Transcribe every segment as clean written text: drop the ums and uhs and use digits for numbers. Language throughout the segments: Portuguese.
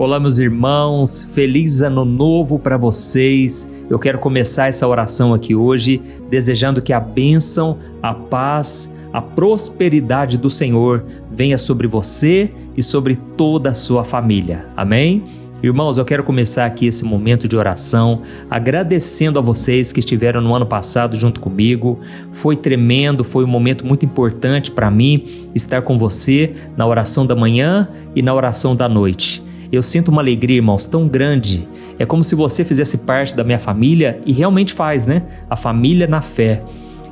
Olá, meus irmãos, feliz ano novo para vocês. Eu quero começar essa oração aqui hoje, desejando que a bênção, a paz, a prosperidade do Senhor venha sobre você e sobre toda a sua família. Amém? Irmãos, eu quero começar aqui esse momento de oração, agradecendo a vocês que estiveram no ano passado junto comigo. Foi tremendo, foi um momento muito importante para mim estar com você na oração da manhã e na oração da noite. Eu sinto uma alegria, irmãos, tão grande. É como se você fizesse parte da minha família e realmente faz, né? A família na fé.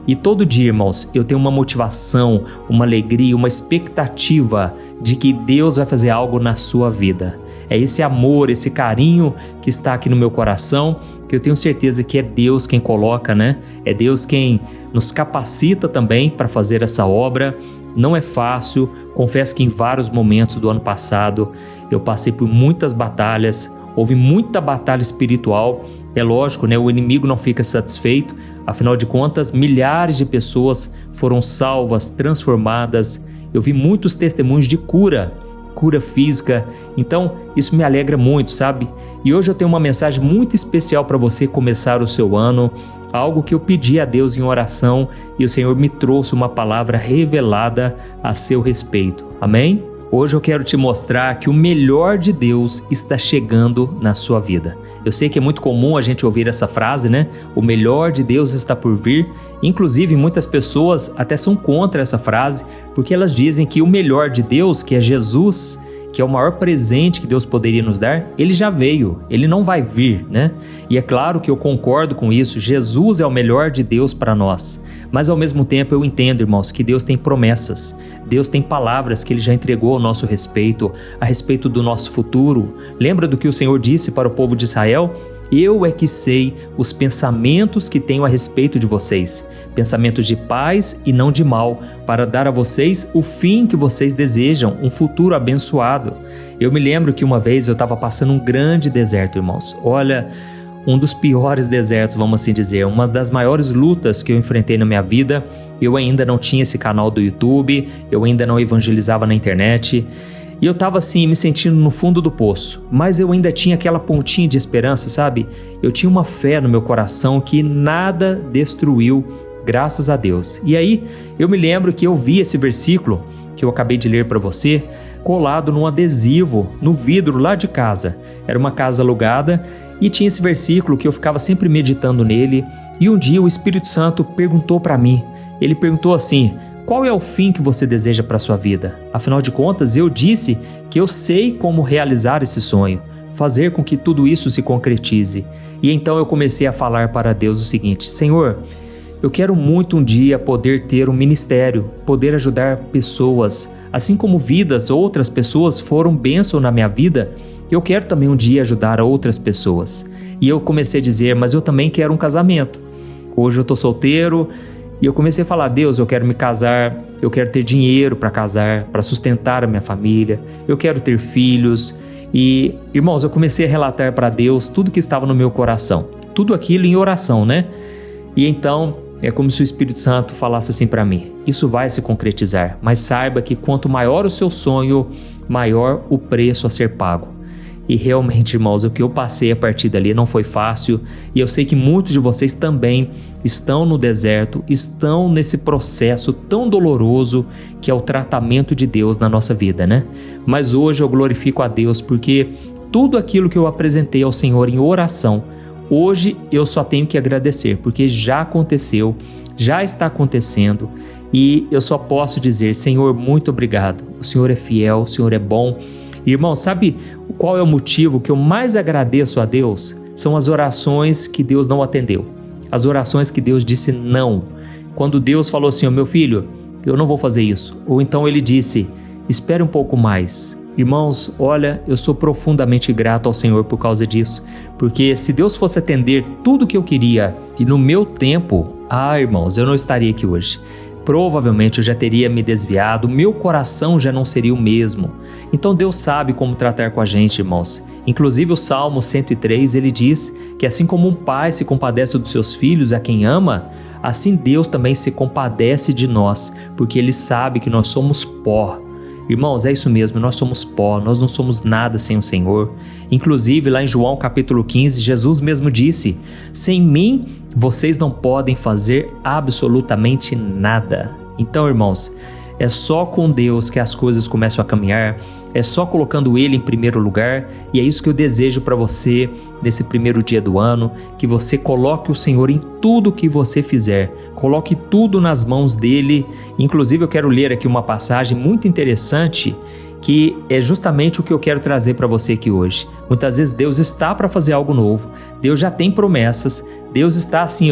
E todo dia, irmãos, eu tenho uma motivação, uma alegria, uma expectativa de que Deus vai fazer algo na sua vida. É esse amor, esse carinho que está aqui no meu coração, que eu tenho certeza que é Deus quem coloca, né? É Deus quem nos capacita também para fazer essa obra. Não é fácil, confesso que em vários momentos do ano passado eu passei por muitas batalhas, houve muita batalha espiritual. É lógico, né? O inimigo não fica satisfeito, afinal de contas, milhares de pessoas foram salvas, transformadas. Eu vi muitos testemunhos de cura física, então isso me alegra muito, sabe? E hoje eu tenho uma mensagem muito especial para você começar o seu ano, algo que eu pedi a Deus em oração e o Senhor me trouxe uma palavra revelada a seu respeito, amém? Hoje eu quero te mostrar que o melhor de Deus está chegando na sua vida. Eu sei que é muito comum a gente ouvir essa frase, né? O melhor de Deus está por vir. Inclusive, muitas pessoas até são contra essa frase, porque elas dizem que o melhor de Deus, que é Jesus, que é o maior presente que Deus poderia nos dar, ele já veio, ele não vai vir, né? E é claro que eu concordo com isso, Jesus é o melhor de Deus para nós. Mas ao mesmo tempo eu entendo, irmãos, que Deus tem promessas, Deus tem palavras que Ele já entregou ao nosso respeito, a respeito do nosso futuro. Lembra do que o Senhor disse para o povo de Israel? Eu é que sei os pensamentos que tenho a respeito de vocês, pensamentos de paz e não de mal, para dar a vocês o fim que vocês desejam, um futuro abençoado. Eu me lembro que uma vez eu estava passando um grande deserto, irmãos. Olha, um dos piores desertos, vamos assim dizer, uma das maiores lutas que eu enfrentei na minha vida. Eu ainda não tinha esse canal do YouTube, eu ainda não evangelizava na internet. E eu estava assim, me sentindo no fundo do poço, mas eu ainda tinha aquela pontinha de esperança, sabe? Eu tinha uma fé no meu coração que nada destruiu, graças a Deus. E aí, eu me lembro que eu vi esse versículo, que eu acabei de ler para você, colado num adesivo, no vidro lá de casa. Era uma casa alugada e tinha esse versículo que eu ficava sempre meditando nele. E um dia o Espírito Santo perguntou para mim, ele perguntou assim: qual é o fim que você deseja para a sua vida? Afinal de contas, eu disse que eu sei como realizar esse sonho, fazer com que tudo isso se concretize. E então eu comecei a falar para Deus o seguinte: Senhor, eu quero muito um dia poder ter um ministério, poder ajudar pessoas, assim como outras pessoas foram bênção na minha vida, eu quero também um dia ajudar outras pessoas. E eu comecei a dizer, mas eu também quero um casamento. Hoje eu estou solteiro. E eu comecei a falar: Deus, eu quero me casar, eu quero ter dinheiro para casar, para sustentar a minha família, eu quero ter filhos. E, irmãos, eu comecei a relatar para Deus tudo que estava no meu coração, tudo aquilo em oração, né? E então, é como se o Espírito Santo falasse assim para mim: isso vai se concretizar, mas saiba que quanto maior o seu sonho, maior o preço a ser pago. E realmente, irmãos, o que eu passei a partir dali não foi fácil, e eu sei que muitos de vocês também estão no deserto, estão nesse processo tão doloroso que é o tratamento de Deus na nossa vida, né? Mas hoje eu glorifico a Deus porque tudo aquilo que eu apresentei ao Senhor em oração, hoje eu só tenho que agradecer, porque já aconteceu, já está acontecendo, e eu só posso dizer: Senhor, muito obrigado, o Senhor é fiel, o Senhor é bom. Irmão, sabe qual é o motivo que eu mais agradeço a Deus? São as orações que Deus não atendeu. As orações que Deus disse não. Quando Deus falou assim: meu filho, eu não vou fazer isso. Ou então ele disse: espere um pouco mais. Irmãos, olha, eu sou profundamente grato ao Senhor por causa disso. Porque se Deus fosse atender tudo o que eu queria e no meu tempo, irmãos, eu não estaria aqui hoje. Provavelmente eu já teria me desviado, meu coração já não seria o mesmo. Então Deus sabe como tratar com a gente, irmãos. Inclusive o Salmo 103, ele diz que assim como um pai se compadece dos seus filhos a quem ama, assim Deus também se compadece de nós, porque Ele sabe que nós somos pó. Irmãos, é isso mesmo, nós somos pó, nós não somos nada sem o Senhor. Inclusive, lá em João capítulo 15, Jesus mesmo disse: sem mim, vocês não podem fazer absolutamente nada. Então, irmãos, é só com Deus que as coisas começam a caminhar, é só colocando Ele em primeiro lugar, e é isso que eu desejo para você nesse primeiro dia do ano, que você coloque o Senhor em tudo que você fizer, coloque tudo nas mãos dEle. Inclusive eu quero ler aqui uma passagem muito interessante, que é justamente o que eu quero trazer para você aqui hoje. Muitas vezes Deus está para fazer algo novo, Deus já tem promessas, Deus está assim,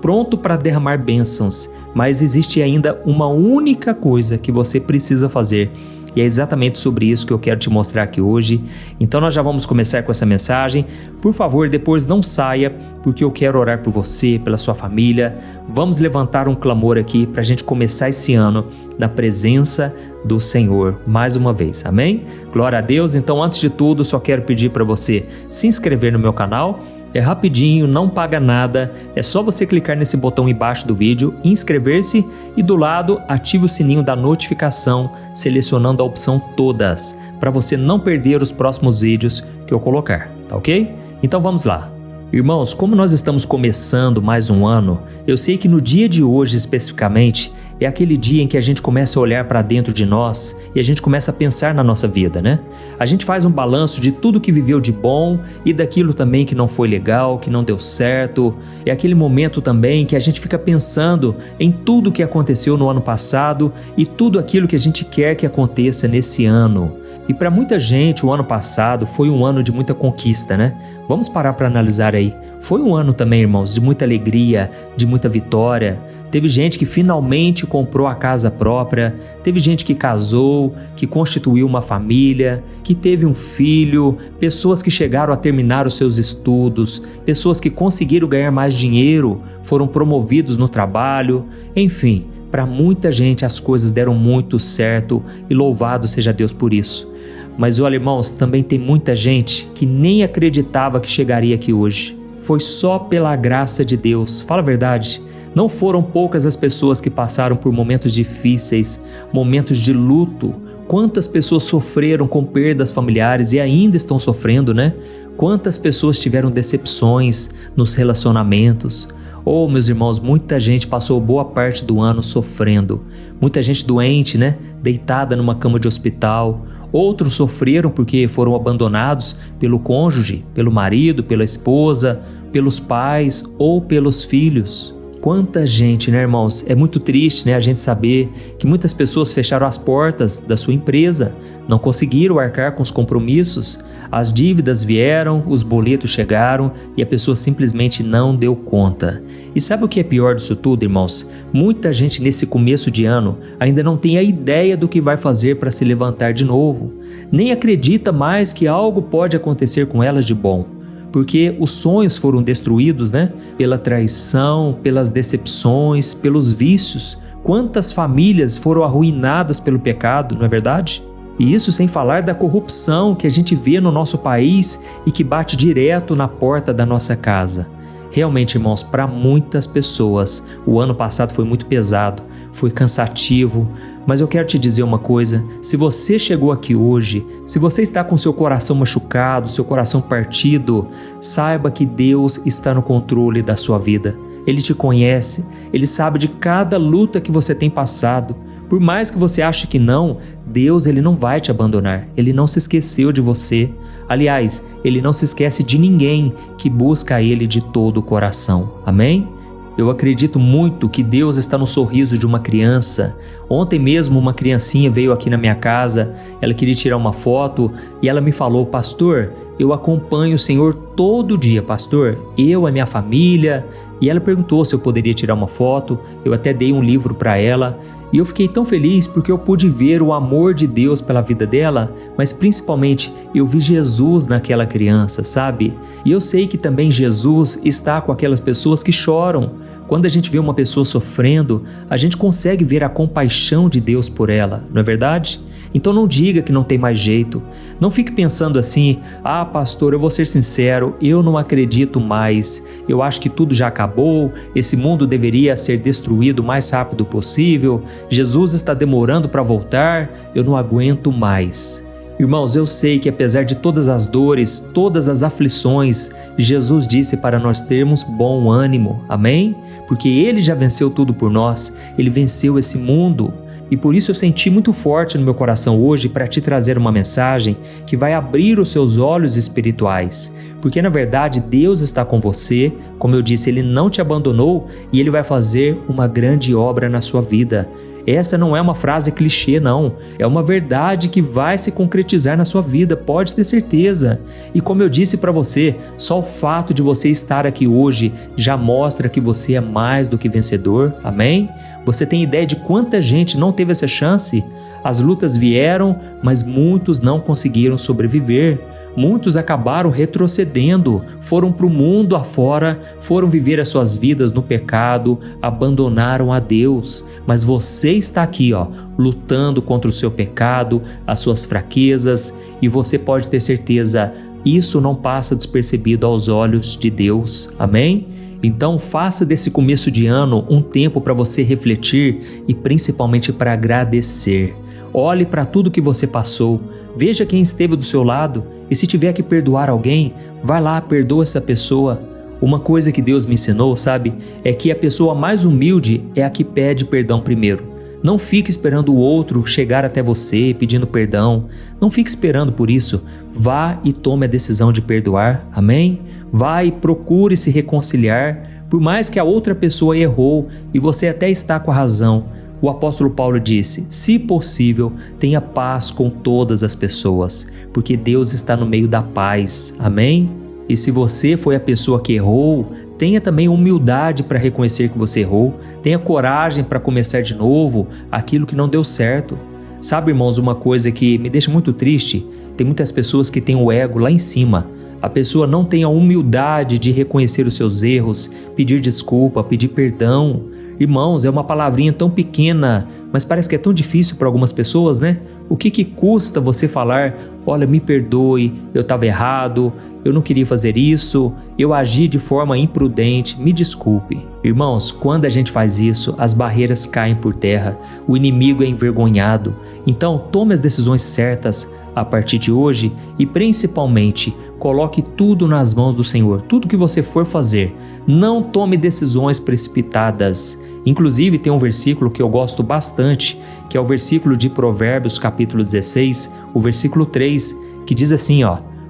pronto para derramar bênçãos, mas existe ainda uma única coisa que você precisa fazer. E é exatamente sobre isso que eu quero te mostrar aqui hoje. Então nós já vamos começar com essa mensagem. Por favor, depois não saia, porque eu quero orar por você, pela sua família. Vamos levantar um clamor aqui para a gente começar esse ano na presença do Senhor, mais uma vez, amém? Glória a Deus. Então, antes de tudo, só quero pedir para você se inscrever no meu canal. É rapidinho, não paga nada, é só você clicar nesse botão embaixo do vídeo, inscrever-se e do lado ative o sininho da notificação, selecionando a opção todas, para você não perder os próximos vídeos que eu colocar, tá ok? Então vamos lá. Irmãos, como nós estamos começando mais um ano, eu sei que no dia de hoje especificamente, é aquele dia em que a gente começa a olhar para dentro de nós e a gente começa a pensar na nossa vida, né? A gente faz um balanço de tudo que viveu de bom e daquilo também que não foi legal, que não deu certo. É aquele momento também que a gente fica pensando em tudo que aconteceu no ano passado e tudo aquilo que a gente quer que aconteça nesse ano. E para muita gente, o ano passado foi um ano de muita conquista, né? Vamos parar para analisar aí. Foi um ano também, irmãos, de muita alegria, de muita vitória. Teve gente que finalmente comprou a casa própria, teve gente que casou, que constituiu uma família, que teve um filho, pessoas que chegaram a terminar os seus estudos, pessoas que conseguiram ganhar mais dinheiro, foram promovidos no trabalho, enfim, para muita gente as coisas deram muito certo e louvado seja Deus por isso. Mas olha, irmãos, também tem muita gente que nem acreditava que chegaria aqui hoje. Foi só pela graça de Deus, fala a verdade. Não foram poucas as pessoas que passaram por momentos difíceis, momentos de luto. Quantas pessoas sofreram com perdas familiares e ainda estão sofrendo, né? Quantas pessoas tiveram decepções nos relacionamentos. Oh, meus irmãos, muita gente passou boa parte do ano sofrendo. Muita gente doente, né? Deitada numa cama de hospital. Outros sofreram porque foram abandonados pelo cônjuge, pelo marido, pela esposa, pelos pais ou pelos filhos. Quanta gente, né, irmãos? É muito triste, né, a gente saber que muitas pessoas fecharam as portas da sua empresa, não conseguiram arcar com os compromissos, as dívidas vieram, os boletos chegaram e a pessoa simplesmente não deu conta. E sabe o que é pior disso tudo, irmãos? Muita gente nesse começo de ano ainda não tem a ideia do que vai fazer para se levantar de novo, nem acredita mais que algo pode acontecer com elas de bom. Porque os sonhos foram destruídos, né? Pela traição, pelas decepções, pelos vícios. Quantas famílias foram arruinadas pelo pecado, não é verdade? E isso sem falar da corrupção que a gente vê no nosso país e que bate direto na porta da nossa casa. Realmente, irmãos, para muitas pessoas, o ano passado foi muito pesado, foi cansativo, mas eu quero te dizer uma coisa, se você chegou aqui hoje, se você está com seu coração machucado, seu coração partido, saiba que Deus está no controle da sua vida. Ele te conhece, Ele sabe de cada luta que você tem passado. Por mais que você ache que não, Deus ele não vai te abandonar, Ele não se esqueceu de você. Aliás, Ele não se esquece de ninguém que busca Ele de todo o coração. Amém? Eu acredito muito que Deus está no sorriso de uma criança. Ontem mesmo uma criancinha veio aqui na minha casa, ela queria tirar uma foto e ela me falou: pastor, eu acompanho o Senhor todo dia, pastor, eu, a minha família. E ela perguntou se eu poderia tirar uma foto, eu até dei um livro para ela. E eu fiquei tão feliz porque eu pude ver o amor de Deus pela vida dela, mas principalmente eu vi Jesus naquela criança, sabe? E eu sei que também Jesus está com aquelas pessoas que choram. Quando a gente vê uma pessoa sofrendo, a gente consegue ver a compaixão de Deus por ela, não é verdade? Então não diga que não tem mais jeito. Não fique pensando assim: ah, pastor, eu vou ser sincero, eu não acredito mais. Eu acho que tudo já acabou, esse mundo deveria ser destruído o mais rápido possível. Jesus está demorando para voltar, eu não aguento mais. Irmãos, eu sei que apesar de todas as dores, todas as aflições, Jesus disse para nós termos bom ânimo, amém? Porque Ele já venceu tudo por nós, Ele venceu esse mundo. E por isso eu senti muito forte no meu coração hoje para te trazer uma mensagem que vai abrir os seus olhos espirituais. Porque na verdade Deus está com você, como eu disse, Ele não te abandonou e Ele vai fazer uma grande obra na sua vida. Essa não é uma frase clichê, não. É uma verdade que vai se concretizar na sua vida, pode ter certeza. E como eu disse para você, só o fato de você estar aqui hoje já mostra que você é mais do que vencedor, amém? Você tem ideia de quanta gente não teve essa chance? As lutas vieram, mas muitos não conseguiram sobreviver. Muitos acabaram retrocedendo, foram para o mundo afora, foram viver as suas vidas no pecado, abandonaram a Deus. Mas você está aqui, lutando contra o seu pecado, as suas fraquezas, e você pode ter certeza, isso não passa despercebido aos olhos de Deus. Amém? Então faça desse começo de ano um tempo para você refletir e principalmente para agradecer. Olhe para tudo que você passou, veja quem esteve do seu lado e se tiver que perdoar alguém, vai lá, perdoa essa pessoa. Uma coisa que Deus me ensinou, sabe, é que a pessoa mais humilde é a que pede perdão primeiro. Não fique esperando o outro chegar até você pedindo perdão. Não fique esperando por isso. Vá e tome a decisão de perdoar, amém? Vá e procure se reconciliar, por mais que a outra pessoa errou e você até está com a razão. O apóstolo Paulo disse: se possível, tenha paz com todas as pessoas, porque Deus está no meio da paz, amém? E se você foi a pessoa que errou, tenha também humildade para reconhecer que você errou, tenha coragem para começar de novo aquilo que não deu certo. Sabe, irmãos, uma coisa que me deixa muito triste, tem muitas pessoas que têm o ego lá em cima. A pessoa não tem a humildade de reconhecer os seus erros, pedir desculpa, pedir perdão. Irmãos, é uma palavrinha tão pequena, mas parece que é tão difícil para algumas pessoas, né? O que custa você falar: olha, me perdoe, eu estava errado, eu não queria fazer isso, eu agi de forma imprudente, me desculpe. Irmãos, quando a gente faz isso, as barreiras caem por terra, o inimigo é envergonhado. Então, tome as decisões certas a partir de hoje e principalmente coloque tudo nas mãos do Senhor, tudo que você for fazer. Não tome decisões precipitadas. Inclusive tem um versículo que eu gosto bastante, que é o versículo de Provérbios capítulo 16, o versículo 3, que diz assim,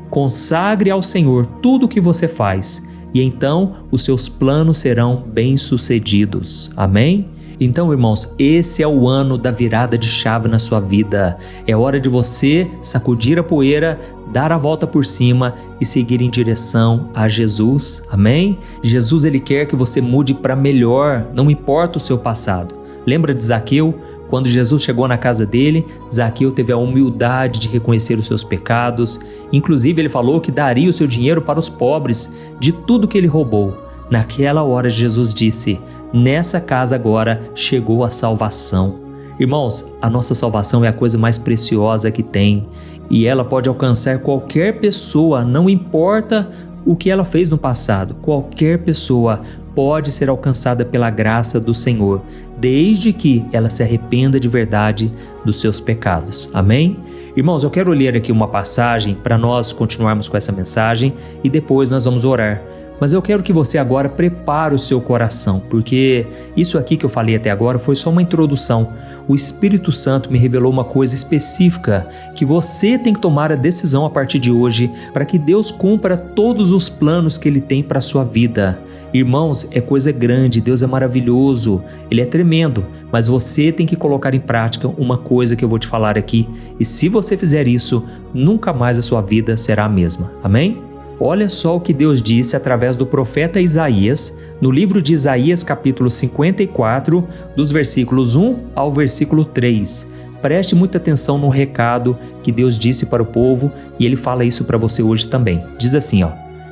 consagre ao Senhor tudo o que você faz, e então os seus planos serão bem-sucedidos. Amém? Então, irmãos, esse é o ano da virada de chave na sua vida. É hora de você sacudir a poeira, dar a volta por cima e seguir em direção a Jesus. Amém? Jesus, Ele quer que você mude para melhor, não importa o seu passado. Lembra de Zaqueu? Quando Jesus chegou na casa dele, Zaqueu teve a humildade de reconhecer os seus pecados. Inclusive, ele falou que daria o seu dinheiro para os pobres de tudo que ele roubou. Naquela hora, Jesus disse: nessa casa agora chegou a salvação. Irmãos, a nossa salvação é a coisa mais preciosa que tem e ela pode alcançar qualquer pessoa, não importa o que ela fez no passado. Qualquer pessoa pode ser alcançada pela graça do Senhor, desde que ela se arrependa de verdade dos seus pecados. Amém? Irmãos, eu quero ler aqui uma passagem para nós continuarmos com essa mensagem e depois nós vamos orar. Mas eu quero que você agora prepare o seu coração, porque isso aqui que eu falei até agora foi só uma introdução. O Espírito Santo me revelou uma coisa específica, que você tem que tomar a decisão a partir de hoje para que Deus cumpra todos os planos que Ele tem para a sua vida. Irmãos, é coisa grande, Deus é maravilhoso, Ele é tremendo, mas você tem que colocar em prática uma coisa que eu vou te falar aqui, e se você fizer isso, nunca mais a sua vida será a mesma. Amém? Olha só o que Deus disse através do profeta Isaías, no livro de Isaías capítulo 54, dos versículos 1 ao versículo 3. Preste muita atenção no recado que Deus disse para o povo e Ele fala isso para você hoje também. Diz assim,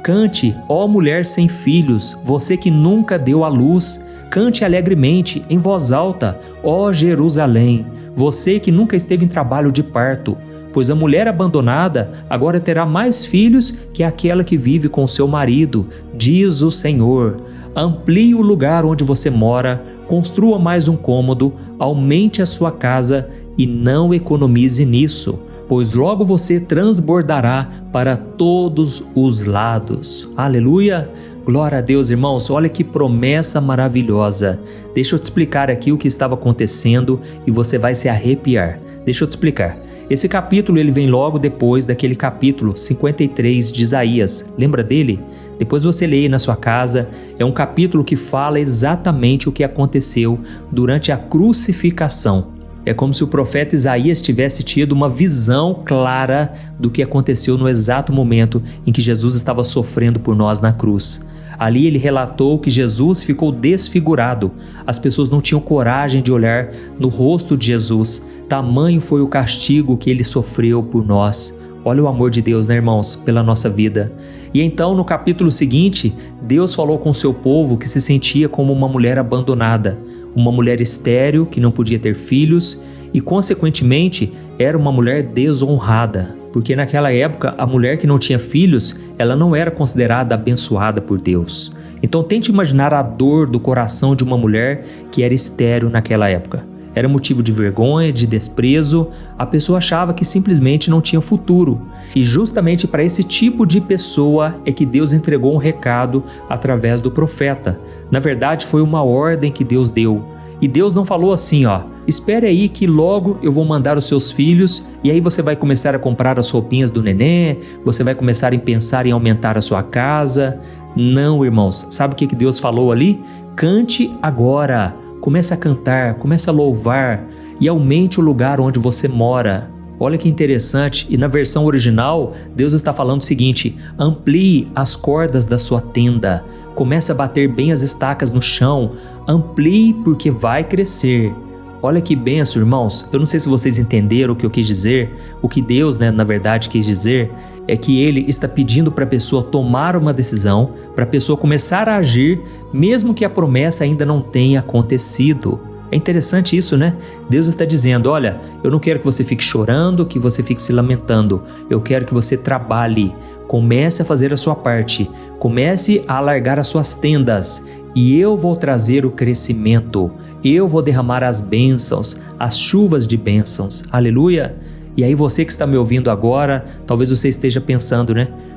cante, ó mulher sem filhos, você que nunca deu à luz, cante alegremente, em voz alta, ó Jerusalém, você que nunca esteve em trabalho de parto, pois a mulher abandonada agora terá mais filhos que aquela que vive com seu marido, diz o Senhor. Amplie o lugar onde você mora, construa mais um cômodo, aumente a sua casa e não economize nisso, pois logo você transbordará para todos os lados. Aleluia! Glória a Deus, irmãos, olha que promessa maravilhosa. Deixa eu te explicar aqui o que estava acontecendo e você vai se arrepiar. Deixa eu te explicar. Esse capítulo ele vem logo depois daquele capítulo 53 de Isaías. Lembra dele? Depois você lê aí na sua casa. É um capítulo que fala exatamente o que aconteceu durante a crucificação. É como se o profeta Isaías tivesse tido uma visão clara do que aconteceu no exato momento em que Jesus estava sofrendo por nós na cruz. Ali ele relatou que Jesus ficou desfigurado. As pessoas não tinham coragem de olhar no rosto de Jesus. Tamanho foi o castigo que ele sofreu por nós. Olha o amor de Deus, né, irmãos, pela nossa vida. E então, no capítulo seguinte, Deus falou com o seu povo que se sentia como uma mulher abandonada, uma mulher estéril que não podia ter filhos e, consequentemente, era uma mulher desonrada, porque naquela época a mulher que não tinha filhos, ela não era considerada abençoada por Deus. Então tente imaginar a dor do coração de uma mulher que era estéril naquela época. Era motivo de vergonha, de desprezo, a pessoa achava que simplesmente não tinha futuro. E justamente para esse tipo de pessoa é que Deus entregou um recado através do profeta. Na verdade, foi uma ordem que Deus deu. E Deus não falou assim, espere aí que logo eu vou mandar os seus filhos e aí você vai começar a comprar as roupinhas do neném, você vai começar a pensar em aumentar a sua casa. Não, irmãos, sabe o que Deus falou ali? Cante agora. Comece a cantar, comece a louvar e aumente o lugar onde você mora. Olha que interessante, e na versão original, Deus está falando o seguinte: amplie as cordas da sua tenda, comece a bater bem as estacas no chão, amplie porque vai crescer. Olha que benção, irmãos. Eu não sei se vocês entenderam o que eu quis dizer. O que Deus, na verdade, quis dizer é que Ele está pedindo para a pessoa tomar uma decisão, para a pessoa começar a agir, mesmo que a promessa ainda não tenha acontecido. É interessante isso, né? Deus está dizendo, olha, eu não quero que você fique chorando, que você fique se lamentando. Eu quero que você trabalhe, comece a fazer a sua parte, comece a alargar as suas tendas e eu vou trazer o crescimento. Eu vou derramar as bênçãos, as chuvas de bênçãos. Aleluia! E aí você que está me ouvindo agora, talvez você esteja pensando,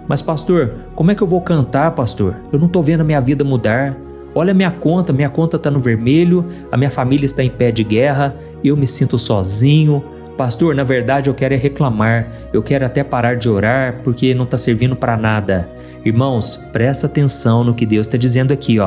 mas pastor, como é que eu vou cantar, pastor? Eu não estou vendo a minha vida mudar. Olha a minha conta está no vermelho, a minha família está em pé de guerra, eu me sinto sozinho. Pastor, na verdade eu quero reclamar, eu quero até parar de orar porque não está servindo para nada. Irmãos, presta atenção no que Deus está dizendo aqui,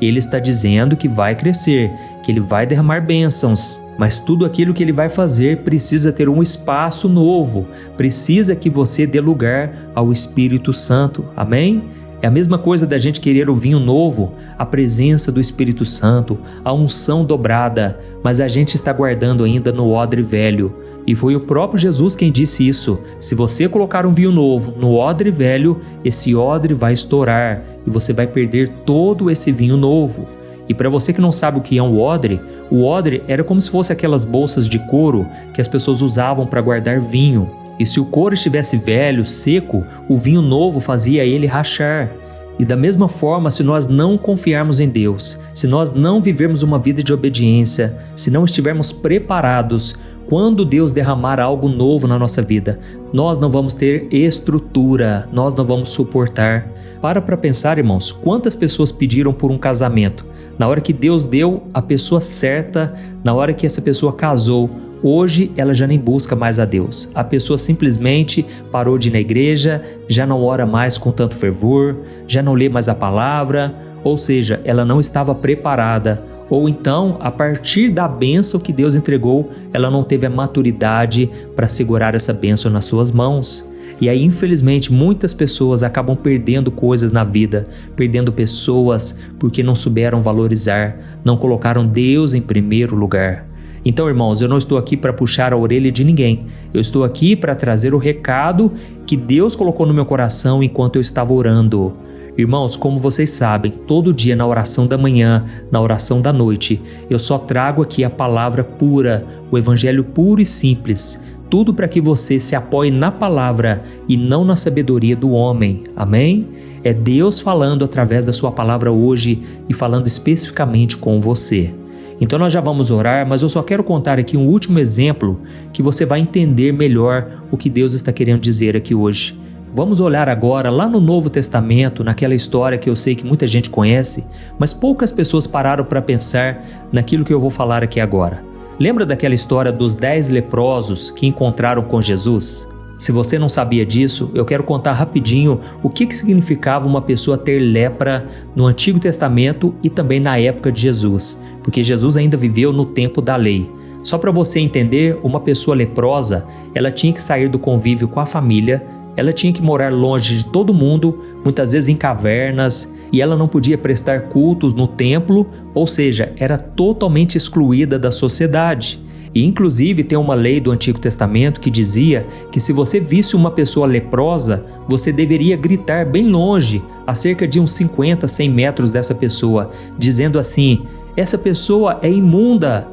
Ele está dizendo que vai crescer, que Ele vai derramar bênçãos, mas tudo aquilo que Ele vai fazer precisa ter um espaço novo, precisa que você dê lugar ao Espírito Santo, amém? É a mesma coisa da gente querer o vinho novo, a presença do Espírito Santo, a unção dobrada, mas a gente está guardando ainda no odre velho. E foi o próprio Jesus quem disse isso. Se você colocar um vinho novo no odre velho, esse odre vai estourar e você vai perder todo esse vinho novo. E para você que não sabe o que é um odre, o odre era como se fosse aquelas bolsas de couro que as pessoas usavam para guardar vinho. E se o couro estivesse velho, seco, o vinho novo fazia ele rachar. E da mesma forma, se nós não confiarmos em Deus, se nós não vivermos uma vida de obediência, se não estivermos preparados, quando Deus derramar algo novo na nossa vida, nós não vamos ter estrutura, nós não vamos suportar. Para pensar, irmãos, quantas pessoas pediram por um casamento? Na hora que Deus deu a pessoa certa, na hora que essa pessoa casou, hoje ela já nem busca mais a Deus. A pessoa simplesmente parou de ir na igreja, já não ora mais com tanto fervor, já não lê mais a palavra, ou seja, ela não estava preparada. Ou então, a partir da bênção que Deus entregou, ela não teve a maturidade para segurar essa bênção nas suas mãos. E aí, infelizmente, muitas pessoas acabam perdendo coisas na vida, perdendo pessoas porque não souberam valorizar, não colocaram Deus em primeiro lugar. Então, irmãos, eu não estou aqui para puxar a orelha de ninguém. Eu estou aqui para trazer o recado que Deus colocou no meu coração enquanto eu estava orando. Irmãos, como vocês sabem, todo dia na oração da manhã, na oração da noite, eu só trago aqui a palavra pura, o evangelho puro e simples, tudo para que você se apoie na palavra e não na sabedoria do homem. Amém? É Deus falando através da sua palavra hoje e falando especificamente com você. Então nós já vamos orar, mas eu só quero contar aqui um último exemplo que você vai entender melhor o que Deus está querendo dizer aqui hoje. Vamos olhar agora lá no Novo Testamento, naquela história que eu sei que muita gente conhece, mas poucas pessoas pararam para pensar naquilo que eu vou falar aqui agora. Lembra daquela história dos 10 leprosos que encontraram com Jesus? Se você não sabia disso, eu quero contar rapidinho o que significava uma pessoa ter lepra no Antigo Testamento e também na época de Jesus, porque Jesus ainda viveu no tempo da lei. Só para você entender, uma pessoa leprosa, ela tinha que sair do convívio com a família, ela tinha que morar longe de todo mundo, muitas vezes em cavernas, e ela não podia prestar cultos no templo, ou seja, era totalmente excluída da sociedade. E inclusive tem uma lei do Antigo Testamento que dizia que se você visse uma pessoa leprosa, você deveria gritar bem longe, a cerca de uns 50, 100 metros dessa pessoa, dizendo assim: essa pessoa é imunda,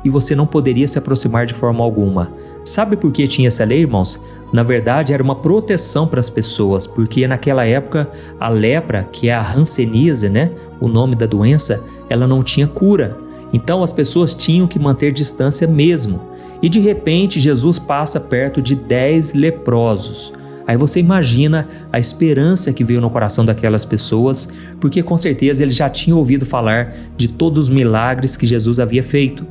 e você não poderia se aproximar de forma alguma. Sabe por que tinha essa lei, irmãos? Na verdade, era uma proteção para as pessoas, porque naquela época a lepra, que é a hanseníase, o nome da doença, ela não tinha cura. Então as pessoas tinham que manter distância mesmo. E de repente Jesus passa perto de 10 leprosos. Aí você imagina a esperança que veio no coração daquelas pessoas, porque com certeza eles já tinham ouvido falar de todos os milagres que Jesus havia feito.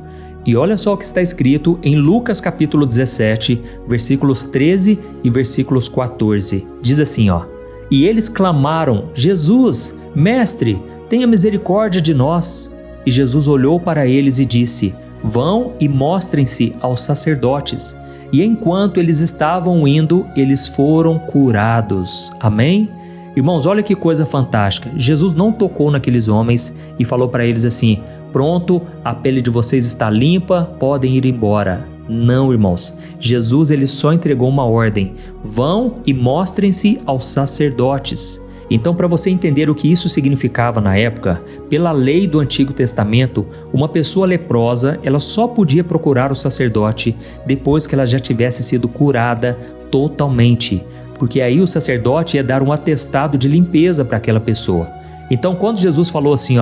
E olha só o que está escrito em Lucas capítulo 17, versículos 13 e versículos 14. Diz assim, E eles clamaram: Jesus, mestre, tenha misericórdia de nós. E Jesus olhou para eles e disse: Vão e mostrem-se aos sacerdotes. E enquanto eles estavam indo, eles foram curados. Amém? Irmãos, olha que coisa fantástica. Jesus não tocou naqueles homens e falou para eles assim: pronto, a pele de vocês está limpa, podem ir embora. Não, irmãos. Jesus ele só entregou uma ordem: vão e mostrem-se aos sacerdotes. Então, para você entender o que isso significava na época, pela lei do Antigo Testamento, uma pessoa leprosa ela só podia procurar o sacerdote depois que ela já tivesse sido curada totalmente, porque aí o sacerdote ia dar um atestado de limpeza para aquela pessoa. Então, quando Jesus falou assim,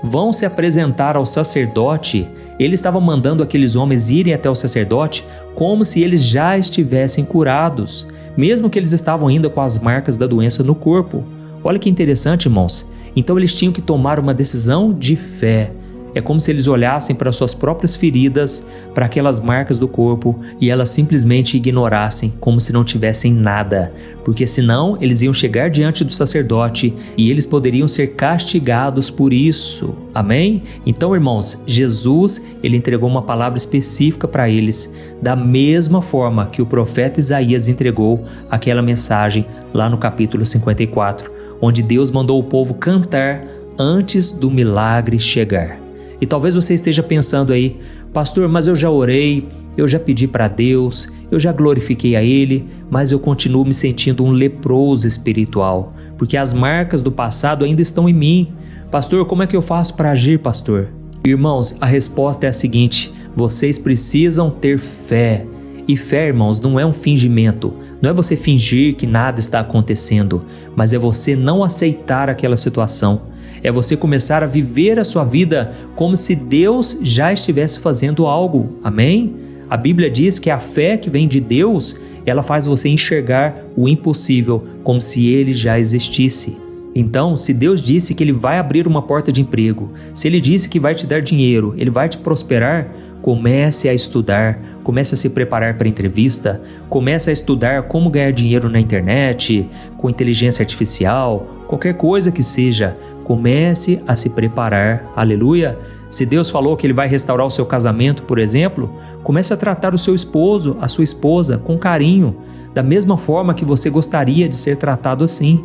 vão se apresentar ao sacerdote, ele estava mandando aqueles homens irem até o sacerdote como se eles já estivessem curados, mesmo que eles estavam ainda com as marcas da doença no corpo. Olha que interessante, irmãos. Então eles tinham que tomar uma decisão de fé. É como se eles olhassem para suas próprias feridas, para aquelas marcas do corpo e elas simplesmente ignorassem, como se não tivessem nada, porque senão eles iam chegar diante do sacerdote e eles poderiam ser castigados por isso. Amém? Então, irmãos, Jesus ele entregou uma palavra específica para eles, da mesma forma que o profeta Isaías entregou aquela mensagem lá no capítulo 54, onde Deus mandou o povo cantar antes do milagre chegar. E talvez você esteja pensando aí: pastor, mas eu já orei, eu já pedi para Deus, eu já glorifiquei a Ele, mas eu continuo me sentindo um leproso espiritual, porque as marcas do passado ainda estão em mim. Pastor, como é que eu faço para agir, pastor? Irmãos, a resposta é a seguinte: vocês precisam ter fé. E fé, irmãos, não é um fingimento, não é você fingir que nada está acontecendo, mas é você não aceitar aquela situação. É você começar a viver a sua vida como se Deus já estivesse fazendo algo. Amém? A Bíblia diz que a fé que vem de Deus, ela faz você enxergar o impossível como se ele já existisse. Então, se Deus disse que Ele vai abrir uma porta de emprego, se Ele disse que vai te dar dinheiro, Ele vai te prosperar, comece a estudar, comece a se preparar para a entrevista, comece a estudar como ganhar dinheiro na internet, com inteligência artificial, qualquer coisa que seja, comece a se preparar, aleluia. Se Deus falou que Ele vai restaurar o seu casamento, por exemplo, comece a tratar o seu esposo, a sua esposa com carinho, da mesma forma que você gostaria de ser tratado assim.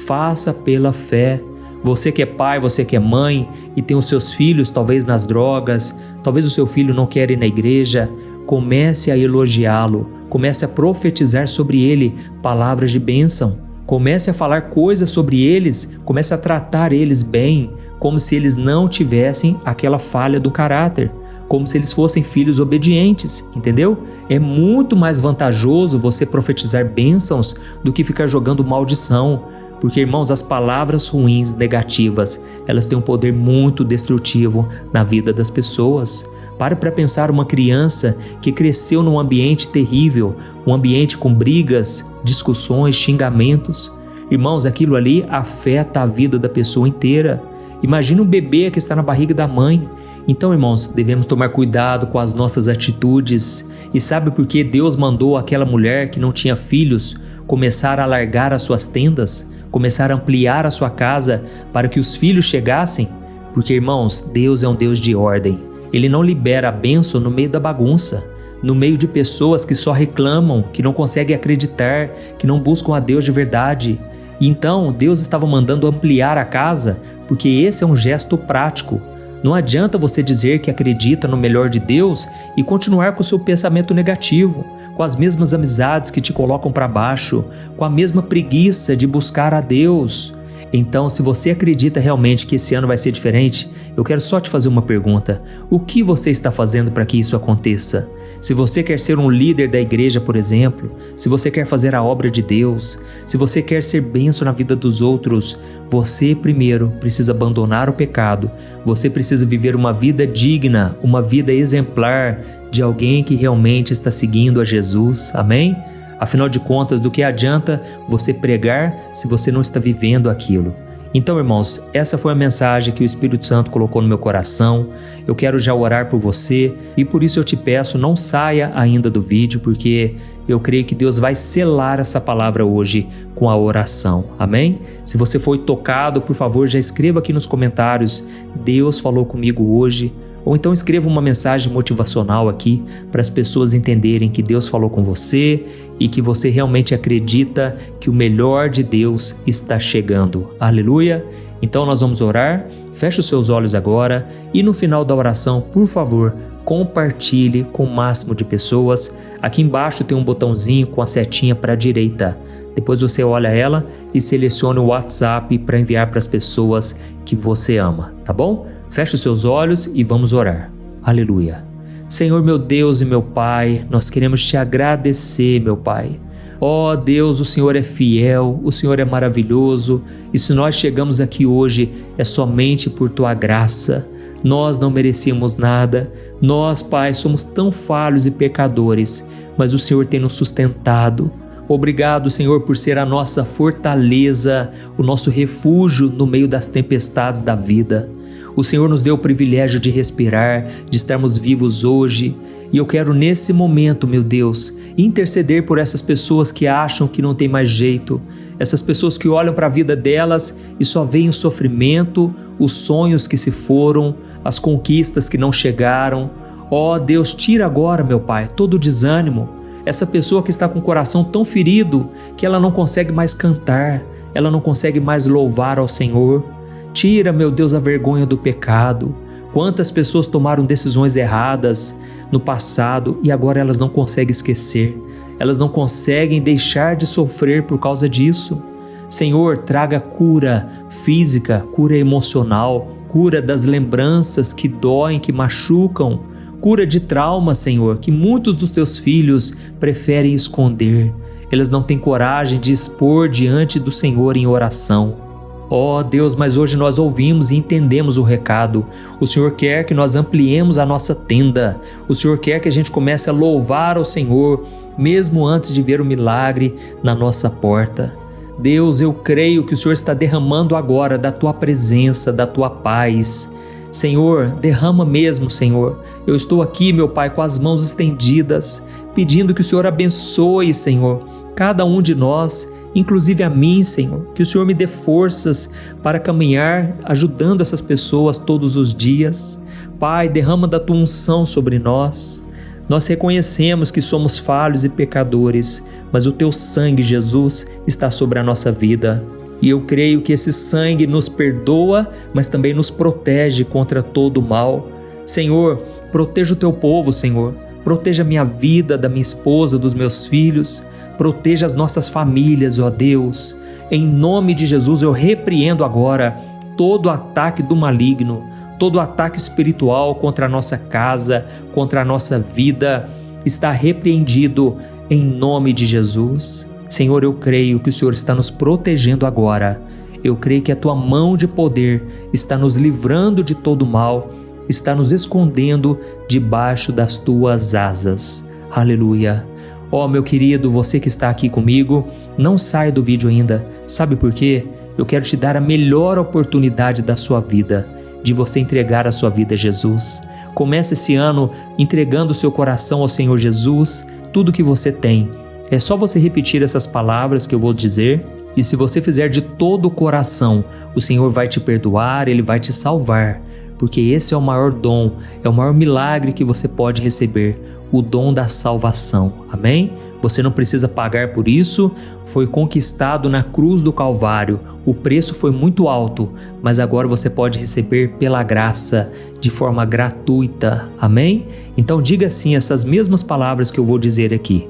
Faça pela fé. Você que é pai, você que é mãe e tem os seus filhos talvez nas drogas, talvez o seu filho não quer ir na igreja, comece a elogiá-lo, comece a profetizar sobre ele palavras de bênção. Comece a falar coisas sobre eles, comece a tratar eles bem, como se eles não tivessem aquela falha do caráter, como se eles fossem filhos obedientes, entendeu? É muito mais vantajoso você profetizar bênçãos do que ficar jogando maldição, porque, irmãos, as palavras ruins, negativas, elas têm um poder muito destrutivo na vida das pessoas. Pare para pensar uma criança que cresceu num ambiente terrível, um ambiente com brigas, discussões, xingamentos. Irmãos, aquilo ali afeta a vida da pessoa inteira. Imagina um bebê que está na barriga da mãe. Então, irmãos, devemos tomar cuidado com as nossas atitudes. E sabe por que Deus mandou aquela mulher que não tinha filhos começar a alargar as suas tendas, começar a ampliar a sua casa para que os filhos chegassem? Porque, irmãos, Deus é um Deus de ordem. Ele não libera a bênção no meio da bagunça, no meio de pessoas que só reclamam, que não conseguem acreditar, que não buscam a Deus de verdade. E então, Deus estava mandando ampliar a casa, porque esse é um gesto prático. Não adianta você dizer que acredita no melhor de Deus e continuar com o seu pensamento negativo, com as mesmas amizades que te colocam para baixo, com a mesma preguiça de buscar a Deus. Então, se você acredita realmente que esse ano vai ser diferente, eu quero só te fazer uma pergunta. O que você está fazendo para que isso aconteça? Se você quer ser um líder da igreja, por exemplo, se você quer fazer a obra de Deus, se você quer ser bênção na vida dos outros, você primeiro precisa abandonar o pecado, você precisa viver uma vida digna, uma vida exemplar de alguém que realmente está seguindo a Jesus, amém? Afinal de contas, do que adianta você pregar se você não está vivendo aquilo? Então, irmãos, essa foi a mensagem que o Espírito Santo colocou no meu coração. Eu quero já orar por você e por isso eu te peço, não saia ainda do vídeo, porque eu creio que Deus vai selar essa palavra hoje com a oração, amém? Se você foi tocado, por favor, já escreva aqui nos comentários, Deus falou comigo hoje. Ou então escreva uma mensagem motivacional aqui para as pessoas entenderem que Deus falou com você e que você realmente acredita que o melhor de Deus está chegando. Aleluia! Então nós vamos orar, feche os seus olhos agora e no final da oração, por favor, compartilhe com o máximo de pessoas. Aqui embaixo tem um botãozinho com a setinha para a direita. Depois você olha ela e seleciona o WhatsApp para enviar para as pessoas que você ama, tá bom? Feche os seus olhos e vamos orar. Aleluia. Senhor, meu Deus e meu Pai, nós queremos te agradecer, meu Pai. Ó Deus, o Senhor é fiel, o Senhor é maravilhoso, e se nós chegamos aqui hoje é somente por Tua graça. Nós não merecíamos nada, nós, Pai, somos tão falhos e pecadores, mas o Senhor tem nos sustentado. Obrigado, Senhor, por ser a nossa fortaleza, o nosso refúgio no meio das tempestades da vida. O Senhor nos deu o privilégio de respirar, de estarmos vivos hoje. E eu quero nesse momento, meu Deus, interceder por essas pessoas que acham que não tem mais jeito. Essas pessoas que olham para a vida delas e só veem o sofrimento, os sonhos que se foram, as conquistas que não chegaram. Ó Deus, tira agora, meu Pai, todo o desânimo. Essa pessoa que está com o coração tão ferido que ela não consegue mais cantar, ela não consegue mais louvar ao Senhor. Tira, meu Deus, a vergonha do pecado. Quantas pessoas tomaram decisões erradas no passado e agora elas não conseguem esquecer. Elas não conseguem deixar de sofrer por causa disso. Senhor, traga cura física, cura emocional, cura das lembranças que doem, que machucam, cura de trauma, Senhor, que muitos dos teus filhos preferem esconder. Eles não têm coragem de expor diante do Senhor em oração. Ó Deus, mas hoje nós ouvimos e entendemos o recado. O Senhor quer que nós ampliemos a nossa tenda. O Senhor quer que a gente comece a louvar ao Senhor, mesmo antes de ver o milagre na nossa porta. Deus, eu creio que o Senhor está derramando agora da Tua presença, da Tua paz. Senhor, derrama mesmo, Senhor. Eu estou aqui, meu Pai, com as mãos estendidas, pedindo que o Senhor abençoe, Senhor, cada um de nós, inclusive a mim, Senhor, que o Senhor me dê forças para caminhar ajudando essas pessoas todos os dias. Pai, derrama da Tua unção sobre nós. Nós reconhecemos que somos falhos e pecadores, mas o Teu sangue, Jesus, está sobre a nossa vida. E eu creio que esse sangue nos perdoa, mas também nos protege contra todo o mal. Senhor, proteja o Teu povo, Senhor. Proteja a minha vida, da minha esposa, dos meus filhos. Proteja as nossas famílias, ó Deus. Em nome de Jesus, eu repreendo agora todo ataque do maligno, todo ataque espiritual contra a nossa casa, contra a nossa vida, está repreendido em nome de Jesus. Senhor, eu creio que o Senhor está nos protegendo agora. Eu creio que a Tua mão de poder está nos livrando de todo mal, está nos escondendo debaixo das Tuas asas. Aleluia. Ó, meu querido, você que está aqui comigo, não saia do vídeo ainda. Sabe por quê? Eu quero te dar a melhor oportunidade da sua vida, de você entregar a sua vida a Jesus. Comece esse ano entregando o seu coração ao Senhor Jesus, tudo que você tem. É só você repetir essas palavras que eu vou dizer, e se você fizer de todo o coração, o Senhor vai te perdoar, Ele vai te salvar, porque esse é o maior dom, é o maior milagre que você pode receber, o dom da salvação. Amém? Você não precisa pagar por isso, foi conquistado na cruz do Calvário. O preço foi muito alto, mas agora você pode receber pela graça, de forma gratuita. Amém? Então diga assim essas mesmas palavras que eu vou dizer aqui.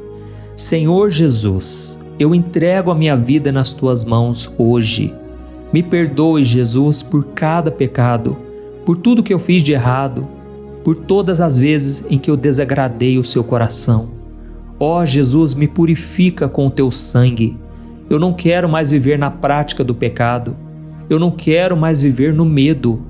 Senhor Jesus, eu entrego a minha vida nas Tuas mãos hoje. Me perdoe, Jesus, por cada pecado, por tudo que eu fiz de errado, por todas as vezes em que eu desagradei o Seu coração. Ó Jesus, me purifica com o Teu sangue. Eu não quero mais viver na prática do pecado. Eu não quero mais viver no medo.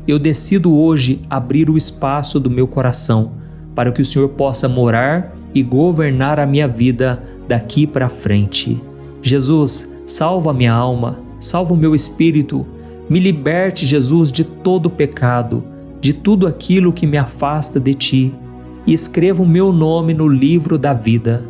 Eu decido hoje abrir o espaço do meu coração para que o Senhor possa morar e governar a minha vida daqui para frente. Jesus, salva a minha alma, salva o meu espírito. Me liberte, Jesus, de todo o pecado, de tudo aquilo que me afasta de Ti, e escreva o meu nome no livro da vida.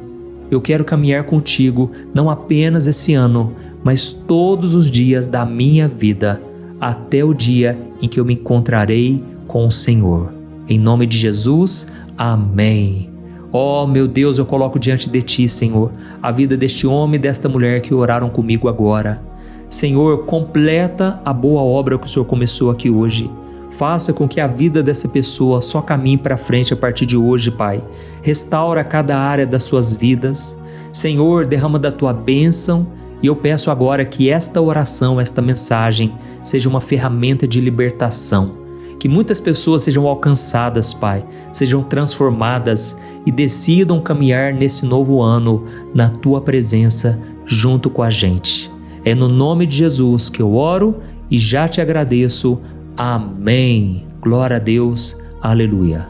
Eu quero caminhar contigo não apenas esse ano, mas todos os dias da minha vida, até o dia em que eu me encontrarei com o Senhor. Em nome de Jesus, amém. Oh, meu Deus, eu coloco diante de Ti, Senhor, a vida deste homem e desta mulher que oraram comigo agora. Senhor, completa a boa obra que o Senhor começou aqui hoje. Faça com que a vida dessa pessoa só caminhe para frente a partir de hoje, Pai. Restaura cada área das suas vidas. Senhor, derrama da Tua bênção. E eu peço agora que esta oração, esta mensagem, seja uma ferramenta de libertação. Que muitas pessoas sejam alcançadas, Pai, sejam transformadas e decidam caminhar nesse novo ano na Tua presença junto com a gente. É no nome de Jesus que eu oro e já te agradeço. Amém. Glória a Deus. Aleluia.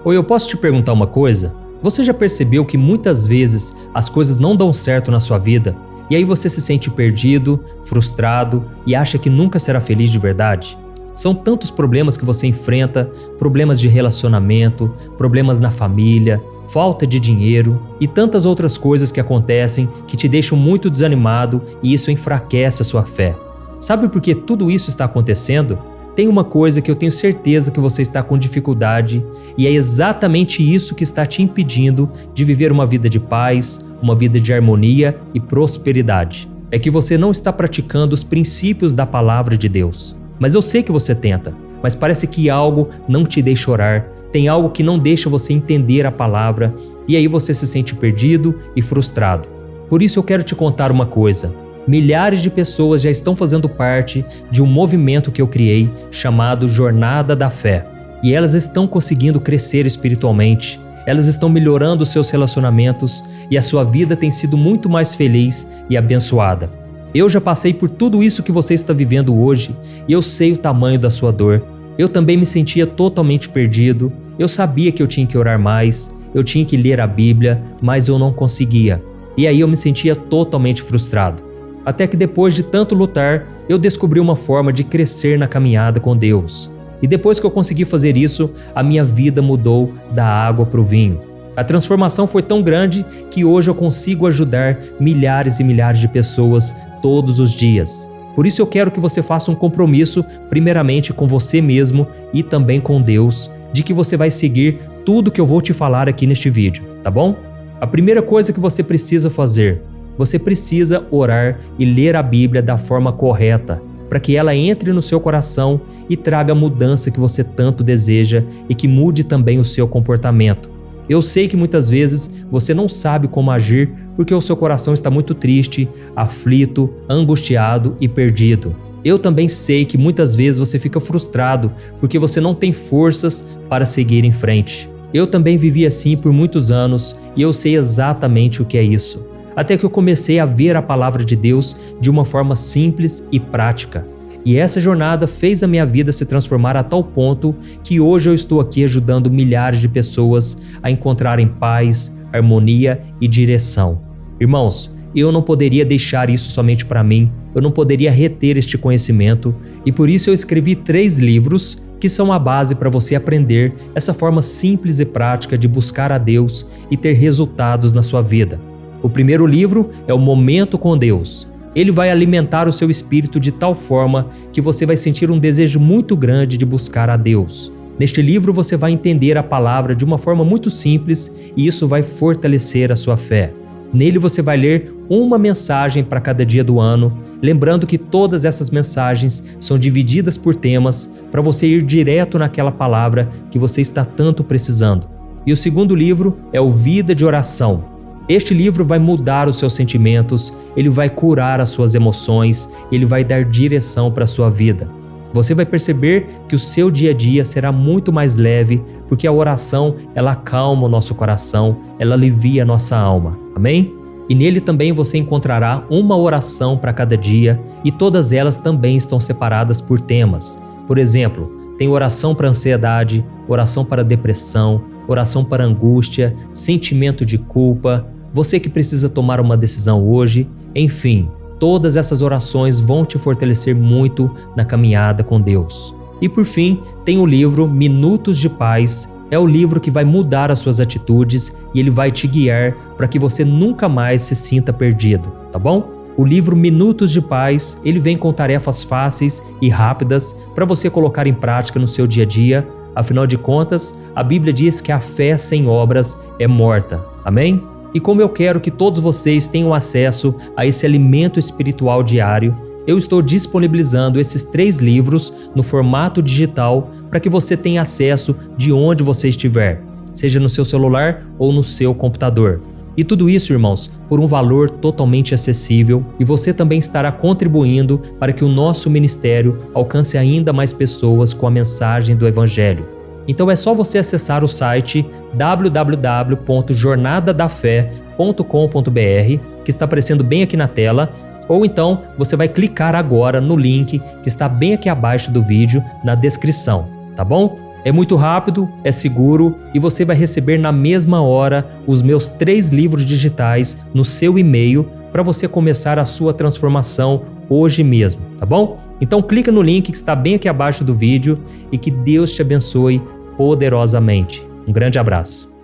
Oi, eu posso te perguntar uma coisa? Você já percebeu que muitas vezes as coisas não dão certo na sua vida? E aí você se sente perdido, frustrado e acha que nunca será feliz de verdade? São tantos problemas que você enfrenta, problemas de relacionamento, problemas na família, falta de dinheiro e tantas outras coisas que acontecem que te deixam muito desanimado e isso enfraquece a sua fé. Sabe por que tudo isso está acontecendo? Tem uma coisa que eu tenho certeza que você está com dificuldade e é exatamente isso que está te impedindo de viver uma vida de paz, uma vida de harmonia e prosperidade. É que você não está praticando os princípios da palavra de Deus. Mas eu sei que você tenta, mas parece que algo não te deixa orar, tem algo que não deixa você entender a palavra e aí você se sente perdido e frustrado. Por isso eu quero te contar uma coisa. Milhares de pessoas já estão fazendo parte de um movimento que eu criei chamado Jornada da Fé. E elas estão conseguindo crescer espiritualmente, elas estão melhorando seus relacionamentos e a sua vida tem sido muito mais feliz e abençoada. Eu já passei por tudo isso que você está vivendo hoje e eu sei o tamanho da sua dor. Eu também me sentia totalmente perdido, eu sabia que eu tinha que orar mais, eu tinha que ler a Bíblia, mas eu não conseguia. E aí eu me sentia totalmente frustrado. Até que depois de tanto lutar, eu descobri uma forma de crescer na caminhada com Deus. E depois que eu consegui fazer isso, a minha vida mudou da água para o vinho. A transformação foi tão grande que hoje eu consigo ajudar milhares e milhares de pessoas todos os dias. Por isso eu quero que você faça um compromisso, primeiramente com você mesmo e também com Deus, de que você vai seguir tudo que eu vou te falar aqui neste vídeo, tá bom? A primeira coisa que você precisa fazer, você precisa orar e ler a Bíblia da forma correta, para que ela entre no seu coração e traga a mudança que você tanto deseja e que mude também o seu comportamento. Eu sei que muitas vezes você não sabe como agir porque o seu coração está muito triste, aflito, angustiado e perdido. Eu também sei que muitas vezes você fica frustrado porque você não tem forças para seguir em frente. Eu também vivi assim por muitos anos e eu sei exatamente o que é isso. Até que eu comecei a ver a palavra de Deus de uma forma simples e prática. E essa jornada fez a minha vida se transformar a tal ponto que hoje eu estou aqui ajudando milhares de pessoas a encontrarem paz, harmonia e direção. Irmãos, eu não poderia deixar isso somente para mim, eu não poderia reter este conhecimento e por isso eu escrevi 3 livros que são a base para você aprender essa forma simples e prática de buscar a Deus e ter resultados na sua vida. O primeiro livro é o Momento com Deus. Ele vai alimentar o seu espírito de tal forma que você vai sentir um desejo muito grande de buscar a Deus. Neste livro você vai entender a palavra de uma forma muito simples e isso vai fortalecer a sua fé. Nele você vai ler uma mensagem para cada dia do ano, lembrando que todas essas mensagens são divididas por temas para você ir direto naquela palavra que você está tanto precisando. E o segundo livro é o Vida de Oração. Este livro vai mudar os seus sentimentos, ele vai curar as suas emoções, ele vai dar direção para a sua vida. Você vai perceber que o seu dia a dia será muito mais leve, porque a oração, ela acalma o nosso coração, ela alivia a nossa alma. Amém? E nele também você encontrará uma oração para cada dia e todas elas também estão separadas por temas. Por exemplo, tem oração para ansiedade, oração para depressão, oração para angústia, sentimento de culpa, você que precisa tomar uma decisão hoje, enfim, todas essas orações vão te fortalecer muito na caminhada com Deus. E por fim, tem o livro Minutos de Paz. É o livro que vai mudar as suas atitudes e ele vai te guiar para que você nunca mais se sinta perdido, tá bom? O livro Minutos de Paz, ele vem com tarefas fáceis e rápidas para você colocar em prática no seu dia a dia. Afinal de contas, a Bíblia diz que a fé sem obras é morta. Amém? E como eu quero que todos vocês tenham acesso a esse alimento espiritual diário, eu estou disponibilizando esses 3 livros no formato digital para que você tenha acesso de onde você estiver, seja no seu celular ou no seu computador. E tudo isso, irmãos, por um valor totalmente acessível e você também estará contribuindo para que o nosso ministério alcance ainda mais pessoas com a mensagem do Evangelho. Então é só você acessar o site www.jornadadafé.com.br, que está aparecendo bem aqui na tela, ou então você vai clicar agora no link que está bem aqui abaixo do vídeo, na descrição, tá bom? É muito rápido, é seguro e você vai receber na mesma hora os meus 3 livros digitais no seu e-mail para você começar a sua transformação hoje mesmo, tá bom? Então clica no link que está bem aqui abaixo do vídeo e que Deus te abençoe poderosamente. Um grande abraço.